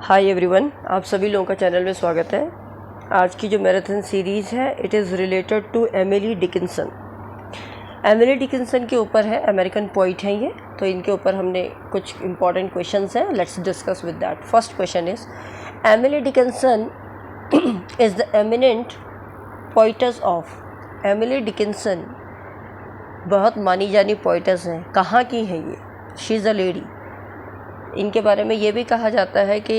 Hi everyone, आप सभी लोगों का चैनल में स्वागत है। आज की जो मैराथन सीरीज़ है it is related to Emily Dickinson. Emily Dickinson के ऊपर है, अमेरिकन पोइट हैं ये, तो इनके ऊपर हमने कुछ इंपॉर्टेंट क्वेश्चंस हैं। Let's discuss with that. First question is Emily Dickinson is the eminent poet's of. Emily Dickinson बहुत मानी जानी पोइटस हैं। कहाँ की हैं ये? She is a lady. इनके बारे में ये भी कहा जाता है कि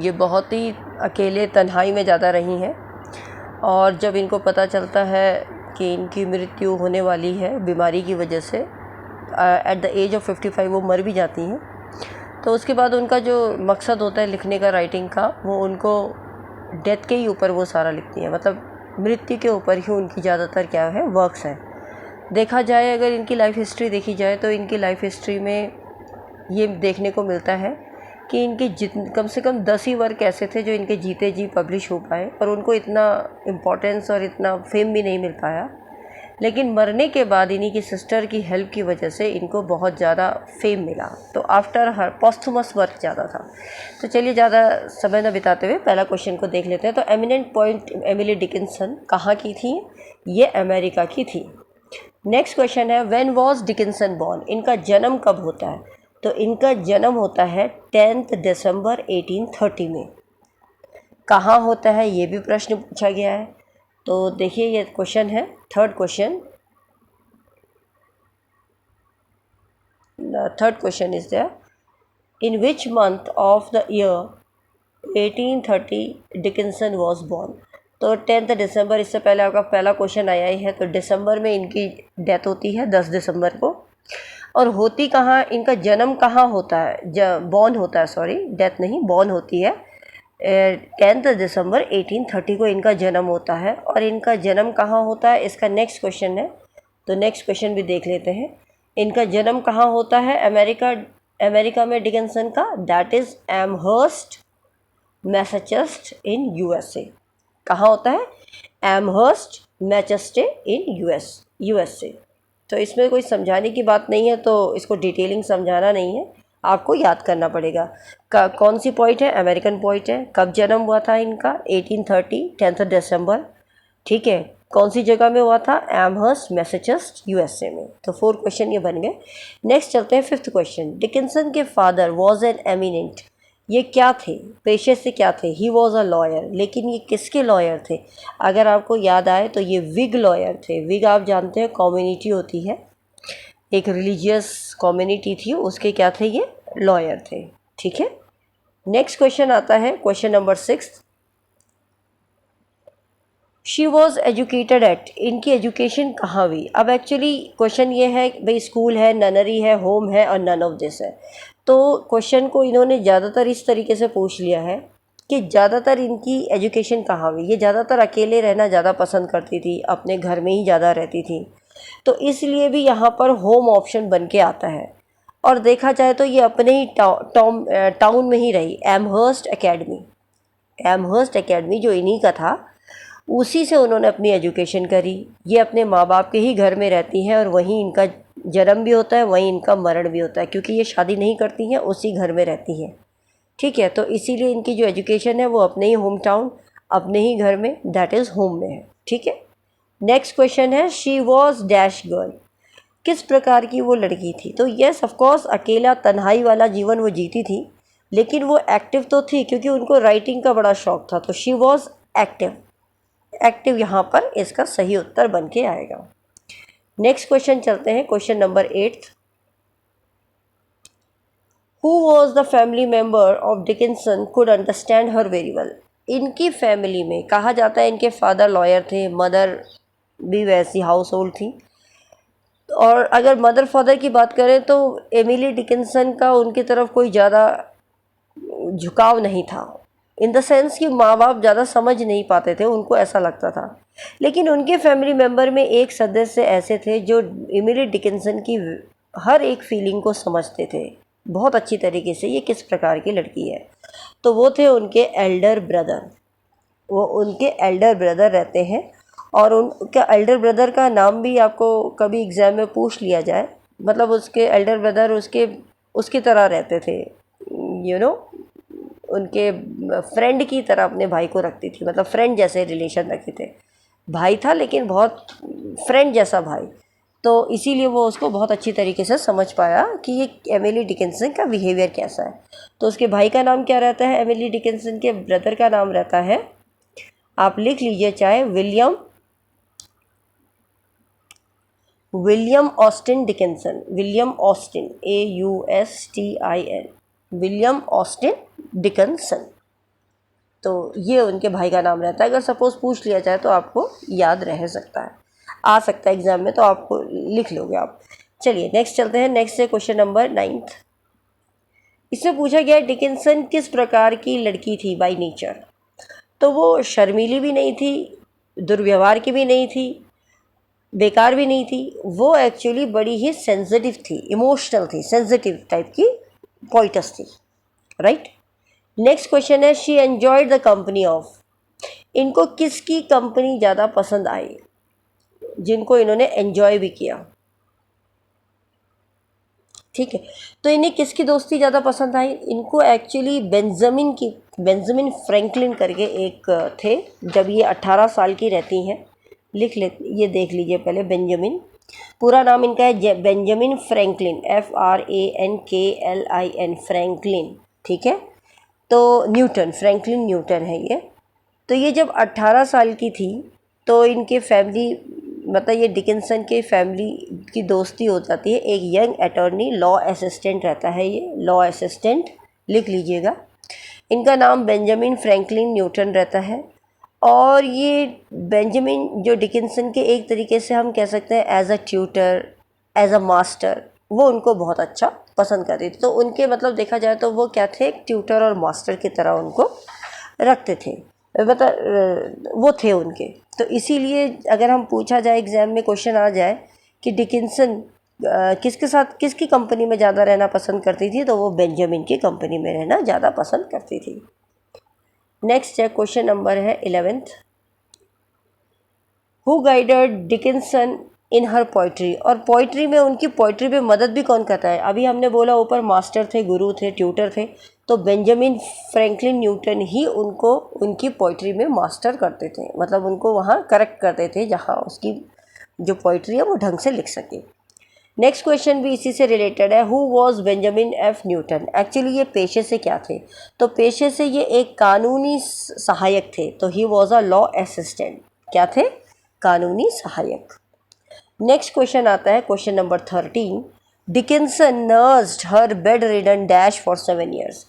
ये बहुत ही अकेले तन्हाई में ज़्यादा रही हैं, और जब इनको पता चलता है कि इनकी मृत्यु होने वाली है बीमारी की वजह से, एट द एज ऑफ 55 वो मर भी जाती हैं, तो उसके बाद उनका जो मकसद होता है लिखने का, राइटिंग का, वो उनको डेथ के ही ऊपर वो सारा लिखती हैं। मतलब मृत्यु के ऊपर ही उनकी ज़्यादातर क्या है, वर्क्स हैं। देखा जाए, अगर इनकी लाइफ हिस्ट्री देखी जाए तो इनकी लाइफ हिस्ट्री में ये देखने को मिलता है कि इनके कम से कम 10 ही वर्क ऐसे थे जो इनके जीते जी पब्लिश हो पाए, और उनको इतना इम्पोर्टेंस और इतना फेम भी नहीं मिल पाया। लेकिन मरने के बाद इन्हीं की सिस्टर की हेल्प की वजह से इनको बहुत ज़्यादा फेम मिला। तो आफ्टर हर पॉस्थुमस वर्क ज़्यादा था। तो चलिए ज़्यादा समय न बिताते हुए पहला क्वेश्चन को देख लेते हैं। तो एमिनेंट पॉइंट एमिली डिकिंसन कहाँ की थी? ये अमेरिका की थी। नेक्स्ट क्वेश्चन है व्हेन वॉज डिकिंसन बॉर्न। इनका जन्म कब होता है? तो इनका जन्म होता है 10 दिसंबर 1830 में। कहाँ होता है ये भी प्रश्न पूछा गया है। तो देखिए ये क्वेश्चन है, third question is there, in which month of the year 1830 Dickinson was born. तो 10 दिसंबर, इससे पहले आपका पहला क्वेश्चन आया ही है, तो दिसंबर में इनकी डेथ होती है 10 दिसंबर को। और होती कहाँ, इनका जन्म कहाँ होता है, बॉर्न होता है, सॉरी डेथ नहीं, बॉर्न होती है 10 दिसंबर 1830 को इनका जन्म होता है। और इनका जन्म कहाँ होता है, इसका नेक्स्ट क्वेश्चन है, तो नेक्स्ट क्वेश्चन भी देख लेते हैं। इनका जन्म कहाँ होता है अमेरिका में डिकिंसन का? That is Amherst Massachusetts in USA. कहाँ होता है? Amherst Massachusetts in USA. तो इसमें कोई समझाने की बात नहीं है, तो इसको डिटेलिंग समझाना नहीं है, आपको याद करना पड़ेगा। कौन सी पोइट है? अमेरिकन पोइट है। कब जन्म हुआ था इनका? 1830 10 दिसंबर। ठीक है, कौन सी जगह में हुआ था? एमहर्स्ट मैसाचुसेट्स यूएसए में। तो 4 क्वेश्चन ये बन गए। नेक्स्ट चलते हैं 5th क्वेश्चन। डिकिंसन के फादर वॉज एन एमिनेंट। ये क्या थे, पेशे से क्या थे? He was a lawyer. लेकिन ये किसके लॉयर थे? अगर आपको याद आए तो ये विग लॉयर थे। विग आप जानते हैं कम्युनिटी होती है, एक रिलीजियस कम्युनिटी थी, उसके क्या थे, ये लॉयर थे। ठीक है, नेक्स्ट क्वेश्चन आता है, question number 6। She was educated eight. इनकी एजुकेशन कहाँ हुई? अब एक्चुअली क्वेश्चन ये है भाई, स्कूल है, ननरी है, होम है, और नन ऑफ दिस है। तो क्वेश्चन को इन्होंने ज़्यादातर इस तरीके से पूछ लिया है कि ज़्यादातर इनकी एजुकेशन कहाँ हुई। ये ज़्यादातर अकेले रहना ज़्यादा पसंद करती थी, अपने घर में ही ज़्यादा रहती थी, तो इसलिए भी यहाँ पर होम ऑप्शन बन के आता है। और देखा जाए तो ये अपने ही टाउन में ही रही। एमहर्स्ट एकेडमी जो इन्हीं का था, उसी से उन्होंने अपनी एजुकेशन करी। ये अपने माँ बाप के ही घर में रहती हैं, और वहीं इनका जन्म भी होता है, वहीं इनका मरण भी होता है, क्योंकि ये शादी नहीं करती हैं, उसी घर में रहती हैं। ठीक है, तो इसीलिए इनकी जो एजुकेशन है वो अपने ही होम टाउन, अपने ही घर में, दैट इज़ होम में है। ठीक है, नेक्स्ट क्वेश्चन है शी वॉज डैश गर्ल। किस प्रकार की वो लड़की थी? तो येस ऑफकोर्स, अकेला तन्हाई वाला जीवन वो जीती थी, लेकिन वो एक्टिव तो थी, क्योंकि उनको राइटिंग का बड़ा शौक था। तो शी वॉज एक्टिव यहाँ पर इसका सही उत्तर बन के आएगा। नेक्स्ट क्वेश्चन चलते हैं, question number 8। Who was the family member of Dickinson could understand her very well. इनकी फैमिली में कहा जाता है इनके फादर लॉयर थे, मदर भी वैसी हाउस होल्ड थी। और अगर मदर फादर की बात करें तो एमिली डिकिंसन का उनकी तरफ कोई ज़्यादा झुकाव नहीं था, इन द सेंस कि माँ बाप ज़्यादा समझ नहीं पाते थे, उनको ऐसा लगता था। लेकिन उनके फैमिली मेम्बर में एक सदस्य ऐसे थे जो एमिली डिकिंसन की हर एक फीलिंग को समझते थे बहुत अच्छी तरीके से, ये किस प्रकार की लड़की है। तो वो थे उनके एल्डर ब्रदर। वो उनके एल्डर ब्रदर रहते हैं, और उनका एल्डर ब्रदर का नाम भी आपको कभी एग्ज़ाम में पूछ लिया जाए, मतलब उसके एल्डर ब्रदर उसके तरह रहते थे, उनके फ्रेंड की तरह अपने भाई को रखती थी, मतलब फ्रेंड जैसे रिलेशन रखते थे। भाई था लेकिन बहुत फ्रेंड जैसा भाई, तो इसीलिए वो उसको बहुत अच्छी तरीके से समझ पाया कि ये एमिली डिकिंसन का बिहेवियर कैसा है। तो उसके भाई का नाम क्या रहता है, एमिली डिकिंसन के ब्रदर का नाम रहता है, आप लिख लीजिए चाहे William Austin Dickinson, William Austin, AUSTIN, William Austin Dickinson. तो ये उनके भाई का नाम रहता है। अगर सपोज़ पूछ लिया जाए तो आपको याद रह सकता है, आ सकता है एग्ज़ाम में, तो आपको लिख लोगे आप। चलिए नेक्स्ट चलते हैं। नेक्स्ट है क्वेश्चन नंबर 9। इसमें पूछा गया डिकिंसन किस प्रकार की लड़की थी बाय नेचर। तो वो शर्मीली भी नहीं थी, दुर्व्यवहार की भी नहीं थी, बेकार भी नहीं थी। वो एक्चुअली बड़ी ही सेंसिटिव थी, इमोशनल थी, सेंसिटिव टाइप की पोइटस थी, राइट। नेक्स्ट क्वेश्चन है she enjoyed the company of. इनको किसकी कंपनी ज़्यादा पसंद आई, जिनको इन्होंने एन्जॉय भी किया, ठीक है। तो इन्हें किसकी दोस्ती ज़्यादा पसंद आई, इनको एक्चुअली बेंजामिन फ्रैंकलिन करके एक थे। जब ये 18 साल की रहती हैं, लिख ले, ये देख लीजिए पहले, बेंजामिन, पूरा नाम इनका है बेंजामिन फ्रैंकलिन, FRANKLIN, फ्रैंकलिन, ठीक है। तो न्यूटन, फ्रैंकलिन न्यूटन है ये। तो ये जब 18 साल की थी तो इनके फैमिली, मतलब ये डिकिंसन के फैमिली की दोस्ती हो जाती है। एक यंग अटॉर्नी लॉ असिस्टेंट रहता है, ये लॉ असिस्टेंट, लिख लीजिएगा। इनका नाम बेंजामिन फ्रैंकलिन न्यूटन रहता है। और ये बेंजामिन जो डिकिंसन के एक तरीके से हम कह सकते हैं as a tutor, as a master, वो उनको बहुत अच्छा पसंद करती थी। तो उनके मतलब देखा जाए तो वो क्या थे, एक ट्यूटर और मास्टर की तरह उनको रखते थे, मतलब वो थे उनके। तो इसीलिए अगर हम पूछा जाए, एग्ज़ाम में क्वेश्चन आ जाए कि डिकिंसन किसके साथ, किसकी कंपनी में ज़्यादा रहना पसंद करती थी, तो वो बेंजामिन की कंपनी में रहना ज़्यादा पसंद करती थी। नेक्स्ट है क्वेश्चन नंबर है 11th। Who guided Dickinson in her poetry. और पोइट्री में, उनकी पोइट्री में मदद भी कौन करता है, अभी हमने बोला ऊपर मास्टर थे, गुरु थे, ट्यूटर थे, तो बेंजामिन फ्रैंकलिन न्यूटन ही उनको उनकी पोइट्री में मास्टर करते थे, मतलब उनको वहाँ करेक्ट करते थे जहाँ उसकी जो पोइट्री है वो ढंग से लिख सके। नेक्स्ट क्वेश्चन भी इसी से रिलेटेड है। Who was Benjamin F Newton. Actually ये पेशे से क्या थे, तो पेशे से ये एक कानूनी सहायक थे, तो he was a law assistant. क्या थे, कानूनी सहायक। नेक्स्ट क्वेश्चन आता है question number 13। Dickinson nursed her bed ridden dash for 7 years।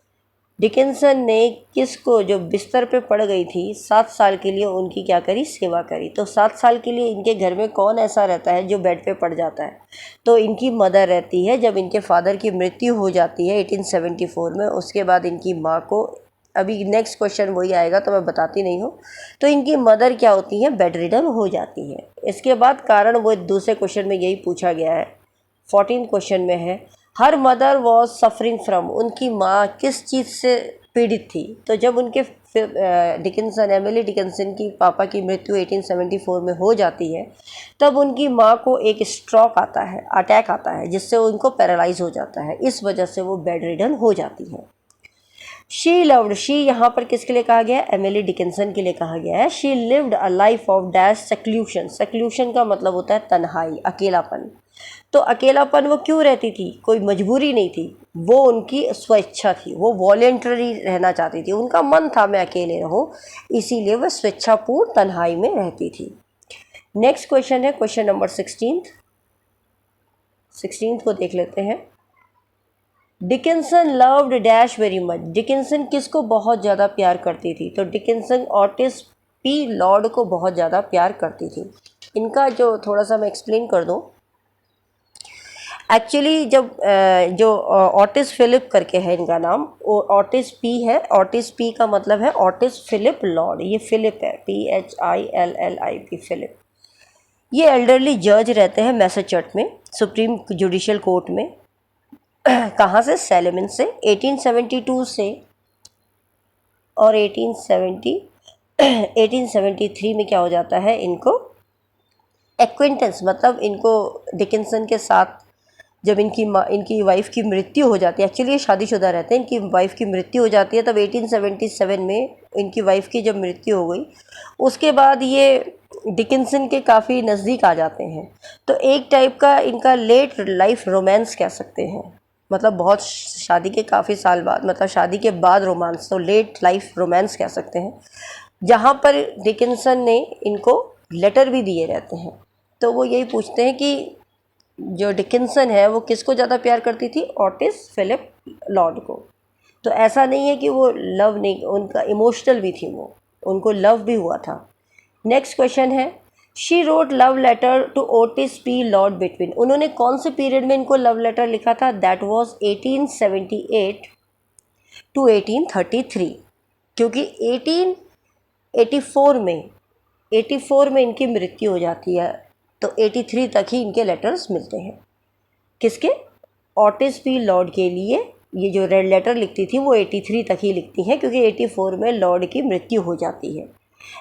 Dickinson ने किसको, जो बिस्तर पे पड़ गई थी 7 साल के लिए, उनकी क्या करी, सेवा करी। तो 7 साल के लिए इनके घर में कौन ऐसा रहता है जो बेड पे पड़ जाता है, तो इनकी मदर रहती है। जब इनके फादर की मृत्यु हो जाती है 1874 में, उसके बाद इनकी माँ को, अभी नेक्स्ट क्वेश्चन वही आएगा तो मैं बताती नहीं हूँ, तो इनकी मदर क्या होती है, बेड रिडन हो जाती है। इसके बाद कारण वो दूसरे क्वेश्चन में यही पूछा गया है, 14 क्वेश्चन में है। Her mother was suffering from. उनकी माँ किस चीज़ से पीड़ित थी, तो जब उनके डिकिंसन, एमिली डिकिंसन की पापा की मृत्यु 1874 में हो जाती है, तब उनकी माँ को एक स्ट्रोक आता है, अटैक आता है, जिससे उनको पैरालाइज हो जाता है। इस वजह से वो बेड रिडन हो जाती है। शी लव्ड, शी यहाँ पर किसके लिए कहा गया है, एमिली डिकिंसन के लिए कहा गया है। She lived a life of dash seclusion. Seclusion का मतलब होता है तन्हाई, अकेलापन। तो अकेलापन वो क्यों रहती थी, कोई मजबूरी नहीं थी, वो उनकी स्वेच्छा थी, वो वॉलेंटरी रहना चाहती थी, उनका मन था मैं अकेले रहूं, इसीलिए वह स्वेच्छापूर्ण तन्हाई में रहती थी। नेक्स्ट क्वेश्चन है क्वेश्चन नंबर 16 को देख लेते हैं। Dickinson loved dash very much. Dickinson किसको बहुत ज़्यादा प्यार करती थी, तो डिकिंसन ऑटिस पी लॉर्ड को बहुत ज़्यादा प्यार करती थी। इनका जो थोड़ा सा मैं एक्सप्लेन कर दूं, एक्चुअली जब जो ऑटिस फिलिप करके है इनका नाम, वो ऑटिस पी है। ऑटिस पी का मतलब है ऑटिस फिलिप लॉर्ड, ये फिलिप है, PHILLIP, फिलिप। ये एल्डरली जज रहते हैं मैसाचुसेट्स में, सुप्रीम जुडिशियल कोर्ट में। कहाँ से, सैलेमन से। 1872 से और 1873 में क्या हो जाता है, इनको एक्विंटेंस, मतलब इनको डिकिंसन के साथ जब इनकी वाइफ की मृत्यु हो जाती है, एक्चुअली ये शादीशुदा रहते हैं, इनकी वाइफ की मृत्यु हो जाती है, तब 1877 में इनकी वाइफ की जब मृत्यु हो गई उसके बाद ये डिकिंसन के काफ़ी नज़दीक आ जाते हैं। तो एक टाइप का इनका लेट लाइफ रोमांस कह सकते हैं, मतलब बहुत शादी के काफ़ी साल बाद, मतलब शादी के बाद रोमांस, तो लेट लाइफ रोमांस कह सकते हैं, जहाँ पर डिकिंसन ने इनको लेटर भी दिए रहते हैं। तो वो यही पूछते हैं कि जो डिकिंसन है वो किसको ज़्यादा प्यार करती थी, ऑटिस फिलिप लॉर्ड को। तो ऐसा नहीं है कि वो लव नहीं, उनका इमोशनल भी थी, वो उनको लव भी हुआ था। नेक्स्ट क्वेश्चन है, she wrote love letter to Otis P Lord between, उन्होंने कौन से पीरियड में इनको लव लेटर लिखा था, दैट वाज 1878 टू 1833, क्योंकि 1884 में इनकी मृत्यु हो जाती है, तो 83 तक ही इनके लेटर्स मिलते हैं। किसके, ऑटिस पी लॉर्ड के लिए ये जो रेड लेटर लिखती थी वो 83 तक ही लिखती हैं, क्योंकि 84 में लॉर्ड की मृत्यु हो जाती है।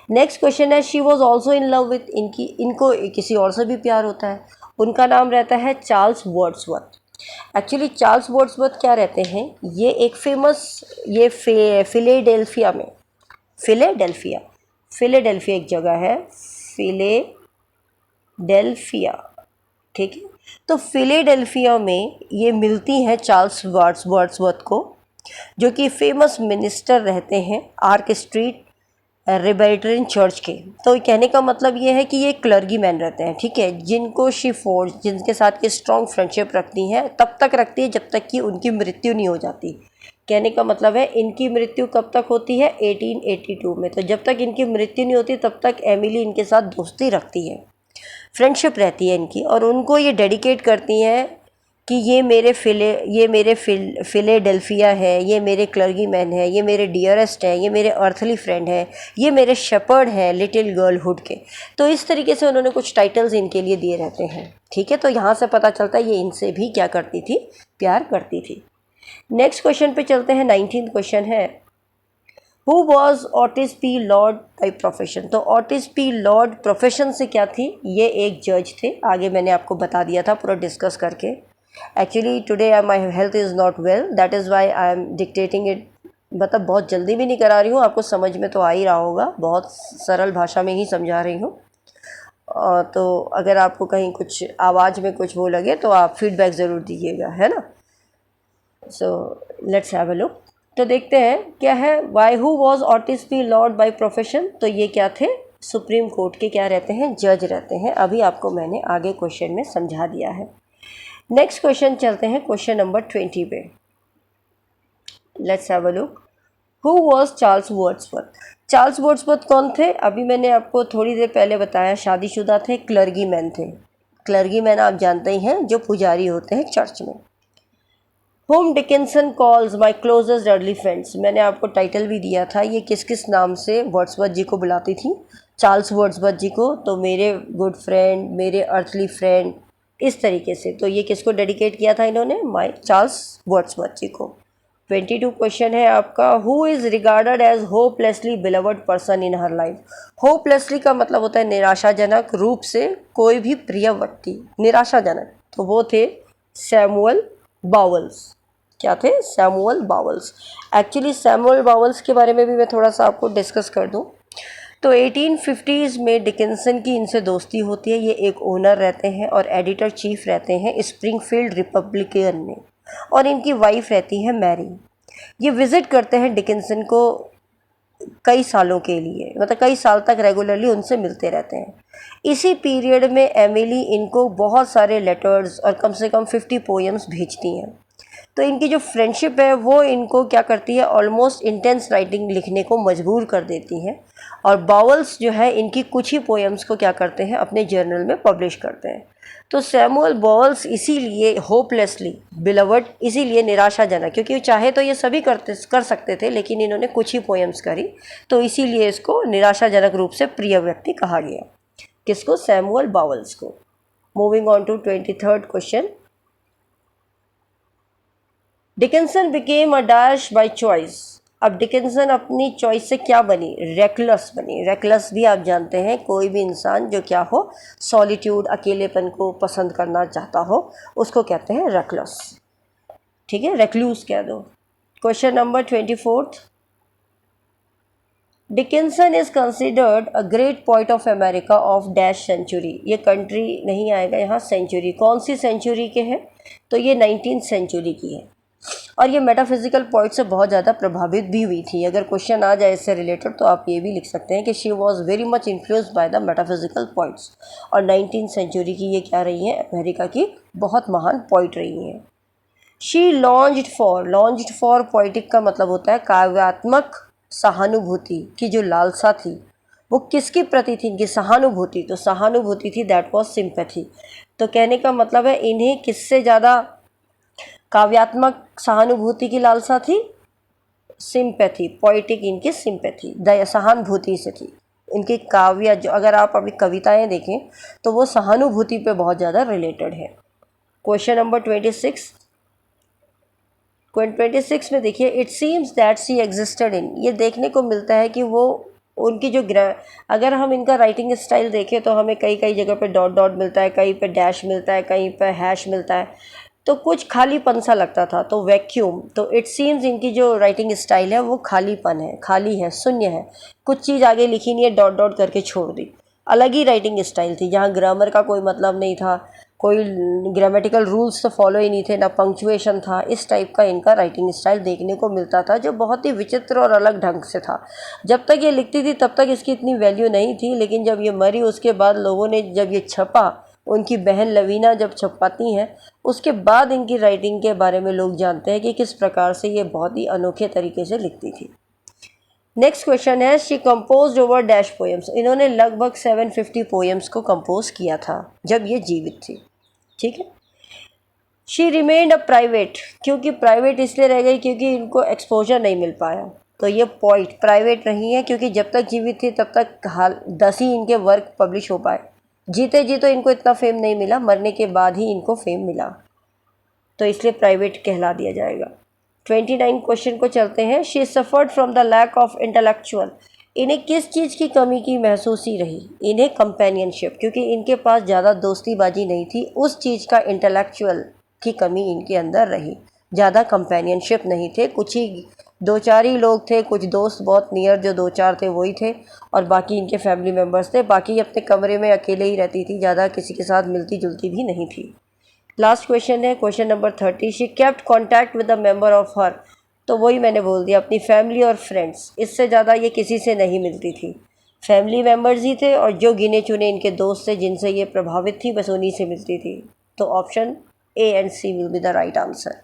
नेक्स्ट क्वेश्चन है, she was also in love with, इनको किसी और से भी प्यार होता है, उनका नाम रहता है Charles Wordsworth. Actually Charles Wordsworth क्या रहते हैं, ये एक फेमस, ये फिलेडेल्फिया एक जगह है, फिलेडेल्फिया, ठीक है। तो फिलेडेल्फिया में ये मिलती हैं चार्ल्स वर्ड्सवर्थ को, जो कि फेमस मिनिस्टर रहते हैं आर्क स्ट्रीट रिबेल्ट्रिन चर्च के। तो कहने का मतलब ये है कि ये क्लर्गी मैन रहते हैं, ठीक है, जिनको शी फोर्ज, जिनके साथ ये स्ट्रॉन्ग फ्रेंडशिप रखती हैं, तब तक रखती है जब तक कि उनकी मृत्यु नहीं हो जाती। कहने का मतलब है इनकी मृत्यु कब तक होती है, 1882 में। तो जब तक इनकी मृत्यु नहीं होती तब तक एमिली इनके साथ दोस्ती रखती है, फ्रेंडशिप रहती है इनकी, और उनको ये डेडिकेट करती हैं कि ये मेरे फिलेडेल्फिया है, ये मेरे क्लर्गी मैन है, ये मेरे डियरेस्ट है, ये मेरे अर्थली फ्रेंड है, ये मेरे शेपर्ड हैं लिटिल गर्लहुड के। तो इस तरीके से उन्होंने कुछ टाइटल्स इनके लिए दिए रहते हैं, ठीक है। तो यहाँ से पता चलता है ये इनसे भी क्या करती थी, प्यार करती थी। नेक्स्ट क्वेश्चन पे चलते हैं, 19th क्वेश्चन है, who was Otis P Lord by profession. तो ऑटिस पी लॉर्ड प्रोफेशन से क्या थी, ये एक जज थे, आगे मैंने आपको बता दिया था पूरा डिस्कस करके। Actually today my health is not well, that is why I am dictating it, मतलब बहुत जल्दी भी नहीं करा रही हूँ, आपको समझ में तो आ ही रहा होगा, बहुत सरल भाषा में ही समझा रही हूँ। तो अगर आपको कहीं कुछ आवाज़ में कुछ वो लगे तो आप फीडबैक ज़रूर दीजिएगा, है ना। So let's have a look. तो देखते हैं क्या है, why who was Otis P Lord by profession. तो ये क्या थे, सुप्रीम कोर्ट के क्या रहते हैं, जज रहते हैं। अभी आपको मैंने आगे क्वेश्चन में समझा दिया है। नेक्स्ट क्वेश्चन चलते हैं क्वेश्चन नंबर 20 पे। Let's have a look, who was Charles Wordsworth. Charles Wordsworth कौन थे, अभी मैंने आपको थोड़ी देर पहले बताया, शादीशुदा थे, क्लर्गी मैन थे। क्लर्गी मैन आप जानते ही हैं, जो पुजारी होते हैं चर्च में। Home Dickinson calls my closest early friends, मैंने आपको टाइटल भी दिया था, ये किस किस नाम से वर्ड्सवर्थ जी को बुलाती थी, चार्ल्स वर्ड्सवर्थ जी को। तो मेरे गुड फ्रेंड, मेरे अर्थली फ्रेंड, इस तरीके से। तो ये किसको डेडिकेट किया था इन्होंने, माई चार्ल्स वर्ड्सवर्थ जी को। 22 क्वेश्चन है आपका, who is regarded as hopelessly beloved person in her life. Hopelessly का मतलब होता है निराशाजनक रूप से कोई भी प्रिय व्यक्ति, निराशाजनक। तो वो थे सैमुअल बाउल्स। क्या थे, Samuel bowls. Actually Samuel bowls के बारे में भी मैं थोड़ा सा आपको डिस्कस कर दूं। तो 1850s में डिकिंसन की इनसे दोस्ती होती है। ये एक ओनर रहते हैं और एडिटर चीफ रहते हैं स्प्रिंगफील्ड रिपब्लिकन में, और इनकी वाइफ रहती है मैरी। ये विज़िट करते हैं डिकिंसन को कई सालों के लिए, मतलब कई साल तक रेगुलरली उनसे मिलते रहते हैं। इसी पीरियड में एमिली इनको बहुत सारे लेटर्स और कम से कम 50 पोएम्स भेजती हैं। तो इनकी जो फ्रेंडशिप है वो इनको क्या करती है, ऑलमोस्ट इंटेंस राइटिंग लिखने को मजबूर कर देती हैं। और बाउल्स जो है इनकी कुछ ही पोएम्स को क्या करते हैं, अपने जर्नल में पब्लिश करते हैं। तो सैमुअल बाउल्स इसीलिए होपलेसली बिलवड, इसीलिए निराशाजनक, क्योंकि चाहे तो ये सभी कर सकते थे, लेकिन इन्होंने कुछ ही पोएम्स करी, तो इसीलिए इसको निराशाजनक रूप से प्रिय व्यक्ति कहा गया। किसको, सैमुअल बाउल्स को। Moving on to 23rd question, Dickinson became a dash by choice. अब डिकिंसन अपनी चॉइस से क्या बनी, रेकलेस बनी। रेकलेस भी आप जानते हैं कोई भी इंसान जो क्या हो, सॉलिट्यूड, अकेलेपन को पसंद करना चाहता हो, उसको कहते हैं रेकलेस। ठीक है, रेक्लूस कह दो। Question number 24, Dickinson is considered a great poet of America of dash century. ये कंट्री नहीं आएगा यहाँ, सेंचुरी। कौन सी सेंचुरी के हैं, तो ये 19th सेंचुरी की है। और ये मेटाफिजिकल पॉइंट से बहुत ज़्यादा प्रभावित भी हुई थी। अगर क्वेश्चन आ जाए इससे रिलेटेड तो आप ये भी लिख सकते हैं कि she was very much influenced by the metaphysical points. और 19th सेंचुरी की ये क्या रही हैं, अमेरिका की बहुत महान पॉइंट रही हैं। शी लॉन्ज्ड फॉर पोइटिक का मतलब होता है काव्यात्मक सहानुभूति की जो लालसा थी वो किसकी प्रति थी, इनकी सहानुभूति। तो सहानुभूति थी, दैट वॉज सिंपैथी। तो कहने का मतलब है इन्हें किससे ज़्यादा काव्यात्मक सहानुभूति की लालसा थी, सिंपैथी। पोइटिक इनकी सिंपैथी, सहानुभूति से थी। इनकी काव्य जो अगर आप अभी कविताएं देखें तो वो सहानुभूति पे बहुत ज़्यादा रिलेटेड है। क्वेश्चन नंबर 26 में देखिए, it seems that she existed in. ये देखने को मिलता है कि वो उनकी जो अगर हम इनका राइटिंग स्टाइल देखें तो हमें कई कई जगह पे डॉट डॉट मिलता है, कहीं पे डैश मिलता है, कहीं पे हैश मिलता है, तो कुछ खालीपन सा लगता था, तो वैक्यूम। तो इट सीम्स इनकी जो राइटिंग स्टाइल है वो खालीपन है, खाली है, शून्य है, कुछ चीज़ आगे लिखी नहीं है, डॉट डॉट करके छोड़ दी। अलग ही राइटिंग स्टाइल थी जहाँ ग्रामर का कोई मतलब नहीं था, कोई ग्रामेटिकल रूल्स तो फॉलो ही नहीं थे, ना पंक्चुएशन था। इस टाइप का इनका राइटिंग स्टाइल देखने को मिलता था जो बहुत ही विचित्र और अलग ढंग से था। जब तक ये लिखती थी तब तक इसकी इतनी वैल्यू नहीं थी, लेकिन जब ये मरी उसके बाद लोगों ने, जब ये छपा, उनकी बहन लवीना जब छपाती हैं उसके बाद इनकी राइटिंग के बारे में लोग जानते हैं कि किस प्रकार से ये बहुत ही अनोखे तरीके से लिखती थी। नेक्स्ट क्वेश्चन है, she composed over dash poems. इन्होंने लगभग 750 पोएम्स को कंपोज किया था जब ये जीवित थी। ठीक है। शी रिमेन्ड अ प्राइवेट, क्योंकि प्राइवेट इसलिए रह गई क्योंकि इनको एक्सपोजर नहीं मिल पाया। तो ये पोइट प्राइवेट रही हैं क्योंकि जब तक जीवित थी तब तक 10 ही इनके वर्क पब्लिश हो पाए। जीते जी तो इनको इतना फेम नहीं मिला, मरने के बाद ही इनको फेम मिला, तो इसलिए प्राइवेट कहला दिया जाएगा। 29 क्वेश्चन को चलते हैं। She suffered from the lack of intellectual. इन्हें किस चीज़ की कमी की महसूस ही रही, इन्हें कंपेनियनशिप, क्योंकि इनके पास ज़्यादा दोस्तीबाजी नहीं थी, उस चीज़ का इंटेलेक्चुअल की कमी इनके अंदर रही। ज़्यादा कंपेनियनशिप नहीं थे, कुछ ही 2-4 ही लोग थे, कुछ दोस्त बहुत नियर जो 2-4 थे वही थे, और बाकी इनके फैमिली मेम्बर्स थे। बाकी अपने कमरे में अकेले ही रहती थी, ज़्यादा किसी के साथ मिलती जुलती भी नहीं थी। लास्ट क्वेश्चन है question number 30। She kept contact with the member of her. तो वही मैंने बोल दिया, अपनी फैमिली और फ्रेंड्स, इससे ज़्यादा ये किसी से नहीं मिलती थी। फैमिली मेम्बर्स ही थे और जो गिने चुने इनके दोस्त थे जिनसे ये प्रभावित थी, बस उन्हीं से मिलती थी। तो option A and C will be the right answer.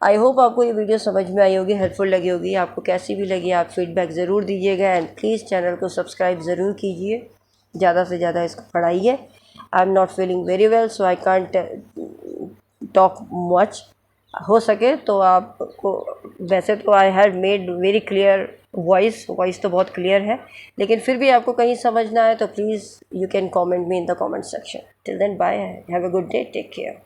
I hope आपको ये वीडियो समझ में आई होगी, हेल्पफुल लगी होगी। आपको कैसी भी लगी आप फीडबैक ज़रूर दीजिएगा, एंड प्लीज़ चैनल को सब्सक्राइब ज़रूर कीजिए, ज़्यादा से ज़्यादा इसको पढ़ाइए। I am not feeling very well so I can't talk much. हो सके तो आपको, वैसे तो I have made very clear voice तो बहुत क्लियर है, लेकिन फिर भी आपको कहीं समझ ना आए तो please you can comment me in the comment section. Till then bye, have a good day, take care.